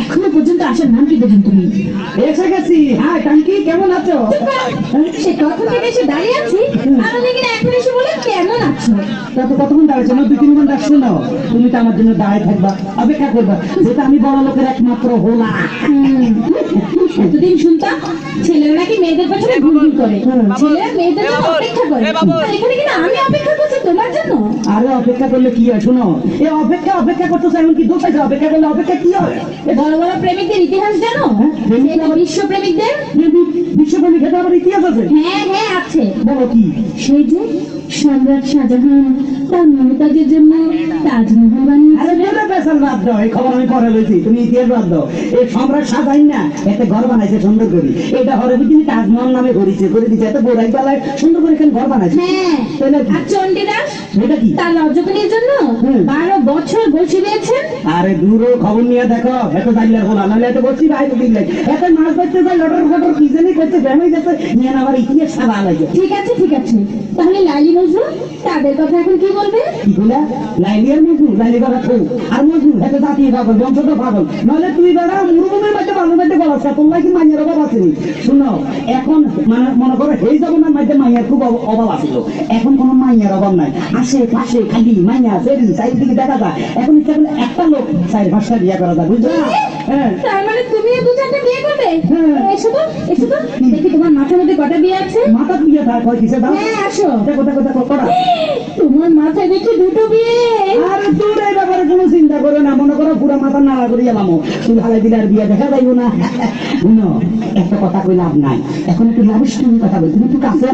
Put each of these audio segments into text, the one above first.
এখনো পর্যন্ত আসার নাম কি দেবেন তুমি? এসে গেছি। হ্যাঁ কাঙ্কি, কেমন আছো? সে কখন থেকে এসে দাঁড়িয়ে আছি, আমাদের কিনা এখন এসে বলে কেমন আছো? তত কতক্ষণ দাঁড়িয়েছো? 2-3 ঘন্টা শোনো, তুমি তো আমার জন্য দাঁড়িয়ে থাকবা, অপেক্ষা করবা, যেটা আমি বড় লোকের একমাত্র হোলা। এতদিন শুনতাম ছেলেরা নাকি মেয়েদের পেছনে ঘুরঘুর করে, ছেলেরা মেয়েদের জন্য অপেক্ষা করে, আর এখানে কিনা আমি অপেক্ষা করছি তোমার জন্য। আরে অপেক্ষা করলে কি হয়? শোনো, এই অপেক্ষা করতেছো, এমন কি দোষ আছে? অপেক্ষা করলে অপেক্ষা কি হয়? বড় বড় প্রেমিকদের ইতিহাস জানো? বিশ্ব প্রেমিকদের বিশ্বপ্রেমিক খেতে আবার ইতিহাস আছে? হ্যাঁ হ্যাঁ আছে। বলো কি? সেই যে সম্রাট শাহজাহান তার মমতাজের জন্য তাজমহল বানিয়েছিলেন। বাদ দাও, এই খবর আমি পরে লইছি, তুমি ইতিহাস বাদ দাও। এই সম্রাট শাহজাহান না একটা ঘর বানাইছে সুন্দর করে, এটা ঘরে বুঝিনি তাজমহল নামে করে দিচ্ছে, এত গোড়াই বেলায় সুন্দর করে এখানে ঘর বানাইছে। হ্যাঁ, আর চণ্ডীদাস এটা কি তার রজনীর জন্য 12 বছর বসে দিয়েছেন। আরে দূর খবর নিয়ে দেখো, এত জানলে হলো না, এত বসি ভাই দিলে এত মাছ ধরতে যায়, লটর ফটর কি জানি করতে ফেমাই যাচ্ছে, নিয়ে আবার ইতিহাস সারা লাগে। ঠিক আছে তাহলে লাইলি মজনু তাদের কথা এখন কি বলবে? কি বলে? লাইলি আর মজনু? লাইলি বাবা খৌ আর মজনু এত জাতীয় পাগল, বংশটা পাগল, নইলে তুই বেড়া মুরুমের মধ্যে ভালো মধ্যে বলাস, তোমরা কি মাইয়ের অভাব আসেনি? শুনো, এখন মানে মনে করো এই জমানার মধ্যে মাইয়ার খুব অভাব আসছিল, এখন কোনো মাইয়ার অভাব নাই, আশেপাশে খালি মাইয়া ফেরি চারিদিকে দেখা যায়। এখন ইচ্ছা করলে একটা লোক 4-5টা বিয়ে করা যায়, বুঝছো? হ্যাঁ, তার মানে তুমিও 2-4টা বিয়ে করবে? এসো তো দেখি তোমার মাথার মধ্যে কটা বিয়ে আছে। মাথা বিয়ে থাক হয় কিসে দাও? হ্যাঁ আসো। কটা? তোমার মাথায় দেখি 2টো বিয়ে। আর তোর এই ব্যাপারে কোনো চিন্তা করো না, মনে করো পুরো মাথা নাড়া করে গেলাম, তুই ভালো দিলে আর বিয়ে দেখা যাইব না। শুনো, একটা কথা কই লাভ নাই, এখন একটু লাভিস তুমি কথা বল, তুমি একটু কাছে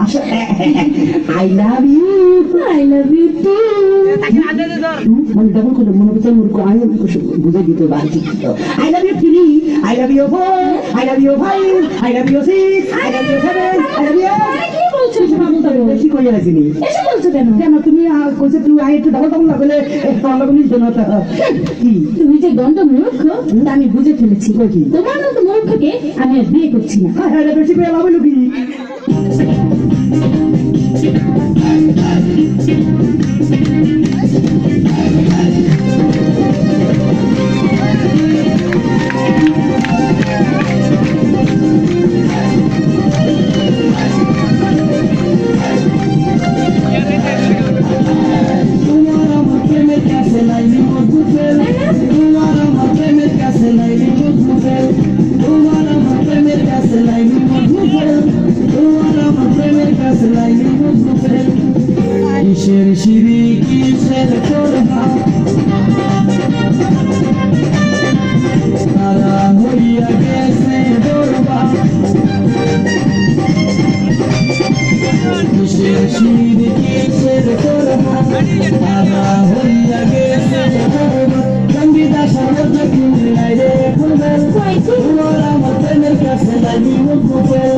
আসো। I love you too. মানে ডবল করে মনে করছে মূর্খ, আমি বুঝে দিতে পারছি। I love you 3, I love you 4, I love you 5, I love you 6, I love you 7, I love you. কি বলছো বেশি কইয়া রাখিনি। এসে বলছো কেন? তুমি কইছে তুমি আই একটু ডবল না বলে তোমার লগনি জন্য কি তুমি যে গন্ড মূর্খ তা আমি বুঝে ফেলেছি। তোমার মতো মূর্খকে আমি আর বিয়ে করছি না। হ্যাঁ, বেশি করে লাভ হইল কি? কিসের সিঁড়ি কিসের করহা তারা হইয়া গেছে দরবা, কিসের সিঁড়ি কিসের করহা তারা হইয়া গেছে দরবা। চণ্ডীদাস সমুদ্র কিনারে রে ফুলবেল, তোমার আমার প্রেমের কাছে লাইনি মজবুতেল,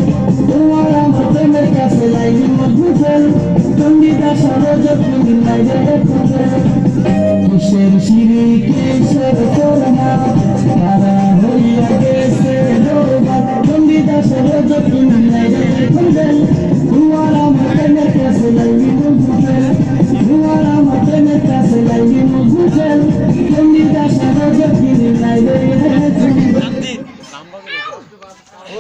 তোমার আমার প্রেমের কাছে লাইনি মজবুতেল। চণ্ডীদাস সমুদ্র কিনারে রে ফুলবেল, কিসের সিঁড়ি কিসের করহা তারা